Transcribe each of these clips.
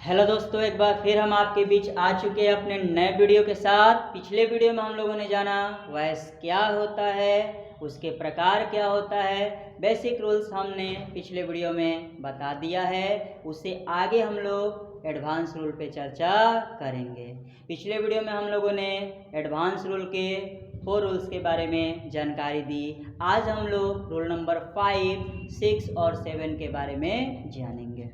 Hello दोस्तों, एक बार फिर हम आपके बीच आ चुके हैं अपने नए वीडियो के साथ। पिछले वीडियो में हम लोगों ने जाना वॉइस क्या होता है, उसके प्रकार क्या होता है, बेसिक रूल्स हमने पिछले वीडियो में बता दिया है। उससे आगे हम लोग एडवांस रूल पे चर्चा करेंगे। पिछले वीडियो में हम लोगों ने एडवांस रूल के 4 रूल्स के बारे में जानकारी दी। आज हम लोग रूल नंबर 5, 6 और 7 के बारे में जानेंगे।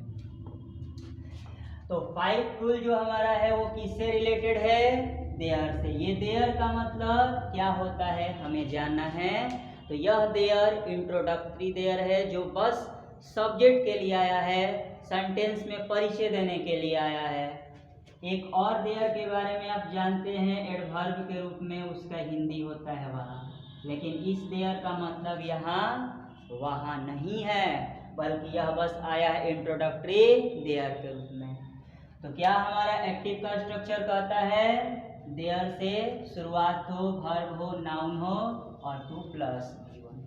तो 5 रूल जो हमारा है वो किससे रिलेटेड है? देयर से। ये देयर का मतलब क्या होता है हमें जानना है। तो यह देयर इंट्रोडक्टरी देयर है जो बस सब्जेक्ट के लिए आया है, सेंटेंस में परिचय देने के लिए आया है। एक और देयर के बारे में आप जानते हैं, एडवर्ब के रूप में उसका हिंदी होता है वहाँ, लेकिन इस देयर का मतलब यहाँ वहाँ नहीं है, बल्कि यह बस आया है इंट्रोडक्टरी देयर के रूप में। तो क्या हमारा एक्टिव का स्ट्रक्चर कहता है? देयर से शुरुआत हो, वर्ब हो, नाउन हो और टू प्लस V1।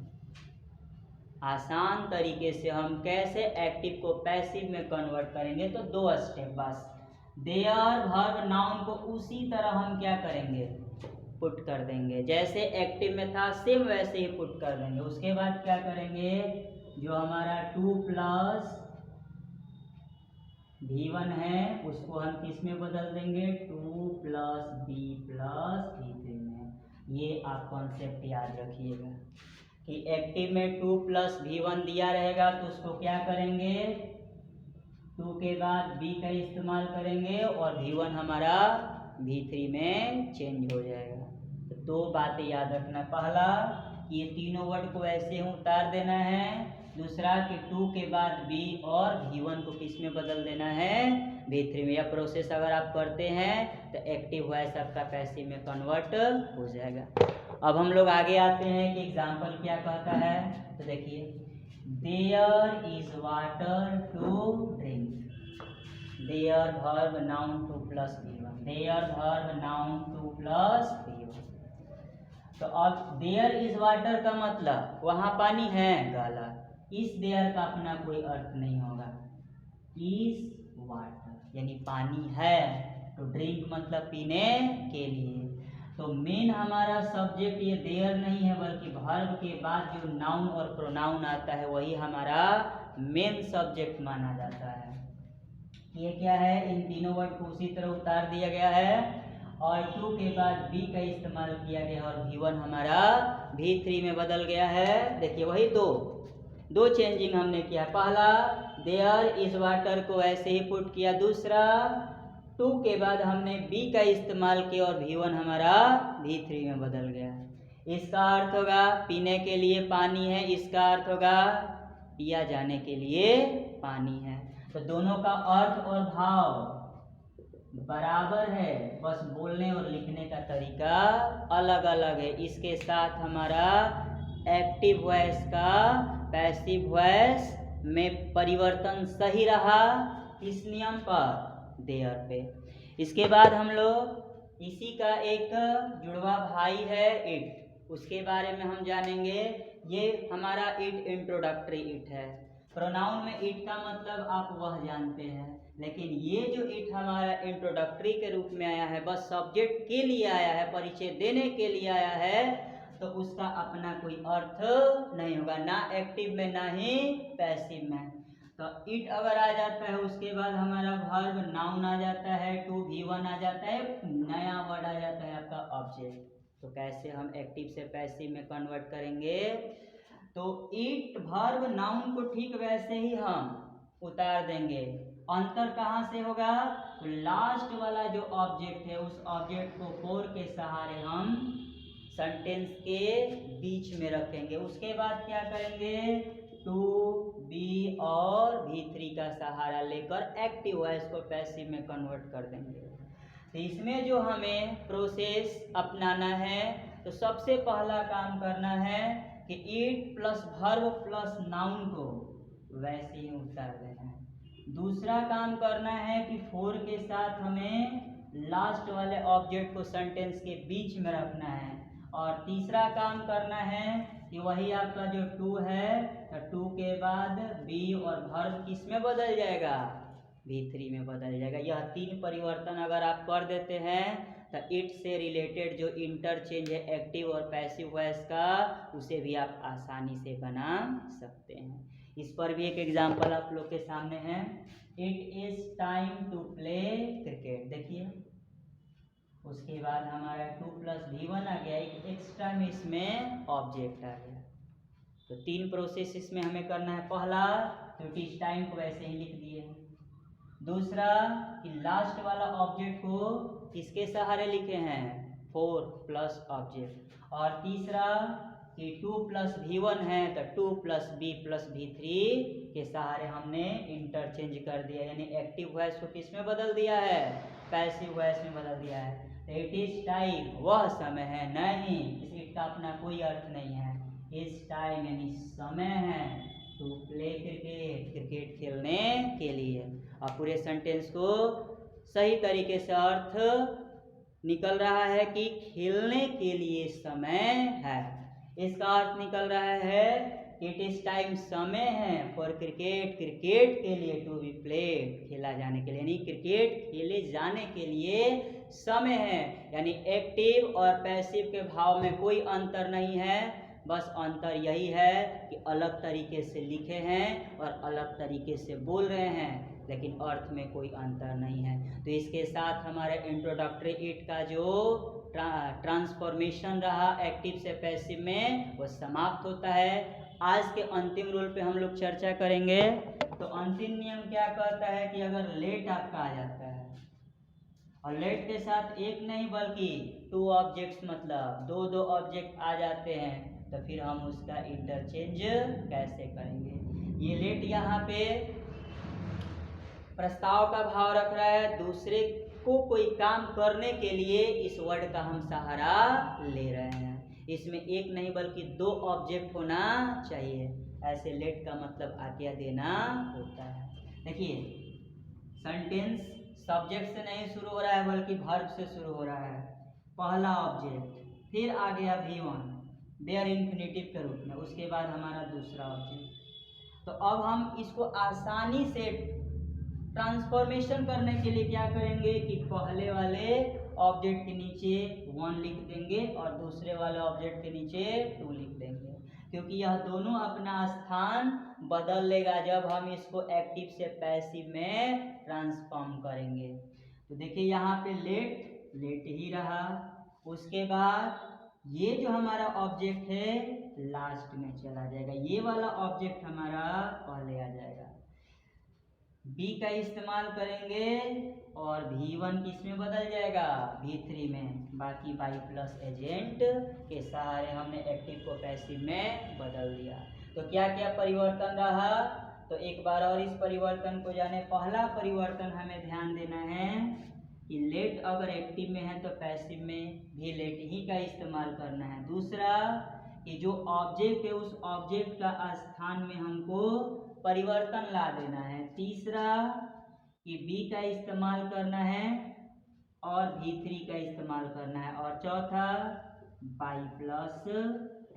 आसान तरीके से हम कैसे एक्टिव को पैसिव में कन्वर्ट करेंगे, तो 2 स्टेप बस। देयर वर्ब नाउन को उसी तरह हम क्या करेंगे, पुट कर देंगे। जैसे एक्टिव में था सेम वैसे ही पुट कर देंगे। उसके बाद क्या करेंगे, जो हमारा 2 प्लस V1 है उसको हम किस में बदल देंगे, 2 प्लस B प्लस V3 में। ये आप कॉन्सेप्ट याद रखिएगा कि एक्टिव में 2 प्लस V1 दिया रहेगा तो उसको क्या करेंगे, 2 के बाद B का इस्तेमाल करेंगे और V1 हमारा V3 में चेंज हो जाएगा। तो 2 बातें याद रखना। पहला कि ये तीनों वर्ड को ऐसे ही उतार देना है। दूसरा कि 2 के बाद B और V1 को किस में बदल देना है, V3 में। यह प्रोसेस अगर आप करते हैं तो एक्टिव वॉइस आपका पैसिव में कन्वर्ट हो जाएगा। अब हम लोग आगे आते हैं कि एग्जाम्पल क्या कहता है। तो देखिए, there is water to drink. There verb noun 2 plus V1। There verb noun 2 plus V1। तो अब देयर इज वाटर का मतलब वहां पानी है, गलत। इस देयर का अपना कोई अर्थ नहीं होगा। इज वाटर यानी पानी है, तो ड्रिंक मतलब पीने के लिए। तो मेन हमारा सब्जेक्ट ये देयर नहीं है, बल्कि वर्ब के बाद जो नाउन और प्रोनाउन आता है वही हमारा मेन सब्जेक्ट माना जाता है। ये क्या है, इन तीनों वर्ड को उसी तरह उतार दिया गया है और 2 के बाद B का इस्तेमाल किया गया और V1 हमारा V3 में बदल गया है। देखिए वही दो चेंजिंग हमने किया। पहला देयर इज वाटर को ऐसे ही पुट किया। दूसरा 2 के बाद हमने B का इस्तेमाल किया और V1 हमारा V3 में बदल गया। इसका अर्थ होगा पीने के लिए पानी है, इसका अर्थ होगा पिया जाने के लिए पानी है। तो दोनों का अर्थ और भाव बराबर है, बस बोलने और लिखने का तरीका अलग अलग है। इसके साथ हमारा एक्टिव वॉइस का पैसिव वॉइस में परिवर्तन सही रहा, इस नियम पर, देयर पे। इसके बाद हम लोग इसी का एक जुड़वा भाई है इट, उसके बारे में हम जानेंगे। ये हमारा इट इंट्रोडक्टरी इट है। प्रोनाउन में इट का मतलब आप वह जानते हैं, लेकिन ये जो इट हमारा इंट्रोडक्टरी के रूप में आया है, बस सब्जेक्ट के लिए आया है, परिचय देने के लिए आया है, तो उसका अपना कोई अर्थ नहीं होगा, ना एक्टिव में ना ही पैसिव में। तो इट अगर आ जाता है उसके बाद हमारा वर्ब नाउन आ जाता है, 2 V1 आ जाता है, नया वर्ड आ जाता है आपका ऑब्जेक्ट। तो कैसे हम एक्टिव से पैसिव में कन्वर्ट करेंगे, तो इट वर्ब नाउन को ठीक वैसे ही हम उतार देंगे। अंतर कहाँ से होगा, तो लास्ट वाला जो ऑब्जेक्ट है उस ऑब्जेक्ट को फोर के सहारे हम सेंटेंस के बीच में रखेंगे। उसके बाद क्या करेंगे, 2 B और V3 का सहारा लेकर एक्टिव वॉइस को पैसिव में कन्वर्ट कर देंगे। तो इसमें जो हमें प्रोसेस अपनाना है, तो सबसे पहला काम करना है कि it plus verb plus noun को वैसे ही उतार देना है। दूसरा काम करना है कि 4 के साथ हमें लास्ट वाले ऑब्जेक्ट को सेंटेंस के बीच में रखना है। और तीसरा काम करना है कि वही आपका जो 2 है, तो 2 के बाद B और वर्ब किस में बदल जाएगा, V3 में बदल जाएगा। यह 3 परिवर्तन अगर आप कर देते हैं तो इट से रिलेटेड जो इंटरचेंज है एक्टिव और पैसिव वॉइस का, उसे भी आप आसानी से बना सकते हैं। इस पर भी एक एग्जाम्पल आप लोग के सामने है। It is time to play cricket, देखिए उसके बाद हमारा 2 + V1 आ गया, एक एक्स्ट्रा में इसमें ऑब्जेक्ट आ गया। तो 3 प्रोसेस इसमें हमें करना है। पहला तो इट इज टाइम को वैसे ही लिख दिए, दूसरा कि लास्ट वाला ऑब्जेक्ट को किसके सहारे लिखे हैं, 4 प्लस ऑब्जेक्ट, और तीसरा कि 2 + V1 है तो 2 + B + V3 के सहारे हमने इंटरचेंज कर दिया, यानी एक्टिव वॉइस को किस में बदल दिया है, पैसिव वॉइस में बदल दिया है। इट इज टाइम वह समय है, नहीं इस इट का अपना कोई अर्थ नहीं है, इस टाइम यानी समय है टू प्ले क्रिकेट, क्रिकेट खेलने के लिए। और पूरे सेंटेंस को सही तरीके से अर्थ निकल रहा है कि खेलने के लिए समय है। इसका अर्थ निकल रहा है इट इज टाइम, समय है फॉर क्रिकेट, क्रिकेट के लिए, टू बी प्लेड, खेला जाने के लिए, यानी क्रिकेट खेले जाने के लिए समय है। यानी एक्टिव और पैसिव के भाव में कोई अंतर नहीं है, बस अंतर यही है कि अलग तरीके से लिखे हैं और अलग तरीके से बोल रहे हैं, लेकिन अर्थ में कोई अंतर नहीं है। तो इसके साथ हमारे इंट्रोडक्टरी इट का जो ट्रांसफॉर्मेशन रहा एक्टिव से पैसिव में वो समाप्त होता है। आज के अंतिम रूल पे हम लोग चर्चा करेंगे। तो अंतिम नियम क्या कहता है कि अगर लेट आपका आ जाता है और लेट के साथ एक नहीं बल्कि 2 ऑब्जेक्ट्स, मतलब 2 ऑब्जेक्ट आ जाते हैं, तो फिर हम उसका इंटरचेंज कैसे करेंगे। ये लेट यहाँ पे प्रस्ताव का भाव रख रहा है, दूसरे को कोई काम करने के लिए इस वर्ड का हम सहारा ले रहे हैं। इसमें एक नहीं बल्कि 2 ऑब्जेक्ट होना चाहिए, ऐसे लेट का मतलब आज्ञा देना होता है। देखिए सेंटेंस सब्जेक्ट से नहीं शुरू हो रहा है बल्कि वर्ब से शुरू हो रहा है। पहला ऑब्जेक्ट, फिर आ गया V1 देयर इन्फिनेटिव के रूप में, उसके बाद हमारा दूसरा ऑब्जेक्ट। तो अब हम इसको आसानी से ट्रांसफॉर्मेशन करने के लिए क्या करेंगे कि पहले वाले ऑब्जेक्ट के नीचे 1 लिख देंगे और दूसरे वाले ऑब्जेक्ट के नीचे 2 लिख देंगे, क्योंकि यह दोनों अपना स्थान बदल लेगा जब हम इसको एक्टिव से पैसिव में ट्रांसफॉर्म करेंगे। तो देखिए यहाँ पे लेट ही रहा, उसके बाद ये जो हमारा ऑब्जेक्ट है लास्ट में चला जाएगा, ये वाला ऑब्जेक्ट हमारा पहले आ जाएगा। B का इस्तेमाल करेंगे और V1 किस में बदल जाएगा, V3 में। बाकी बाई प्लस एजेंट के सहारे हमने एक्टिव को पैसिव में बदल दिया। तो क्या क्या परिवर्तन रहा, तो एक बार और इस परिवर्तन को जाने। पहला परिवर्तन हमें ध्यान देना है कि लेट अगर एक्टिव में है तो पैसिव में भी लेट ही का इस्तेमाल करना है। दूसरा कि जो ऑब्जेक्ट है उस ऑब्जेक्ट का स्थान में हमको परिवर्तन ला देना है। तीसरा कि B का इस्तेमाल करना है और V3 का इस्तेमाल करना है, और चौथा बाई प्लस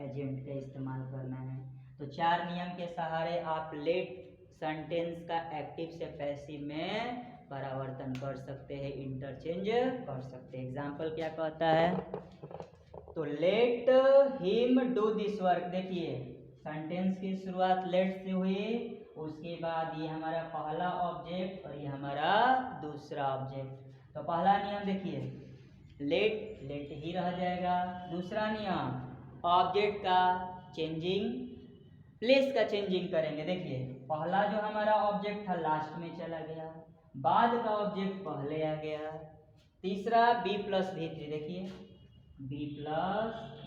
एजेंट का इस्तेमाल करना है। तो 4 नियम के सहारे आप लेट सेंटेंस का एक्टिव से पैसिव में परिवर्तन कर सकते हैं, इंटरचेंज कर सकते हैं। एग्जाम्पल क्या कहता है, तो let him do this work, देखिए सेंटेंस की शुरुआत लेट से हुई, उसके बाद ये हमारा पहला ऑब्जेक्ट और ये हमारा दूसरा ऑब्जेक्ट। तो पहला नियम देखिए लेट ही रह जाएगा। दूसरा नियम ऑब्जेक्ट का चेंजिंग, प्लेस का चेंजिंग करेंगे। देखिए पहला जो हमारा ऑब्जेक्ट था लास्ट में चला गया, बाद का ऑब्जेक्ट पहले आ गया। तीसरा B + V3, देखिए B +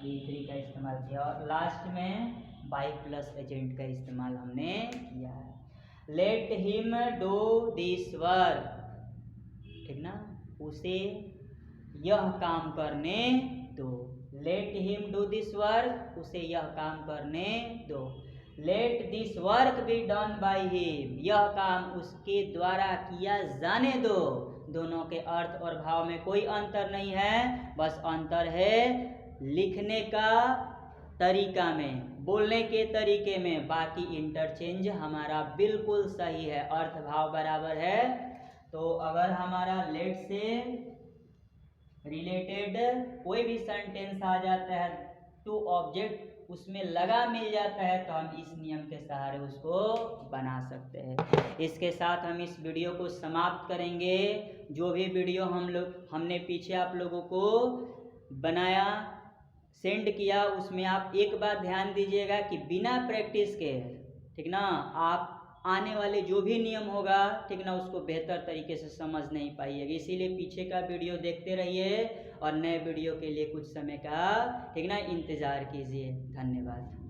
V3 का इस्तेमाल किया और लास्ट में बाई प्लस एजेंट का इस्तेमाल हमने किया है। Let him do this work, ठीक ना, उसे यह काम करने दो। Let him do this work, उसे यह काम करने दो। Let this work be done by him, यह काम उसके द्वारा किया जाने दो। दोनों के अर्थ और भाव में कोई अंतर नहीं है, बस अंतर है लिखने का तरीका में, बोलने के तरीके में, बाकी इंटरचेंज हमारा बिल्कुल सही है, अर्थ भाव बराबर है। तो अगर हमारा लेट से रिलेटेड कोई भी सेंटेंस आ जाता है टू ऑब्जेक्ट उसमें लगा मिल जाता है तो हम इस नियम के सहारे उसको बना सकते हैं। इसके साथ हम इस वीडियो को समाप्त करेंगे। जो भी वीडियो हमने पीछे आप लोगों को बनाया सेंड किया उसमें आप एक बात ध्यान दीजिएगा कि बिना प्रैक्टिस के, ठीक ना, आप आने वाले जो भी नियम होगा, ठीक ना, उसको बेहतर तरीके से समझ नहीं पाइएगा। इसीलिए पीछे का वीडियो देखते रहिए और नए वीडियो के लिए कुछ समय का, ठीक ना, इंतज़ार कीजिए। धन्यवाद।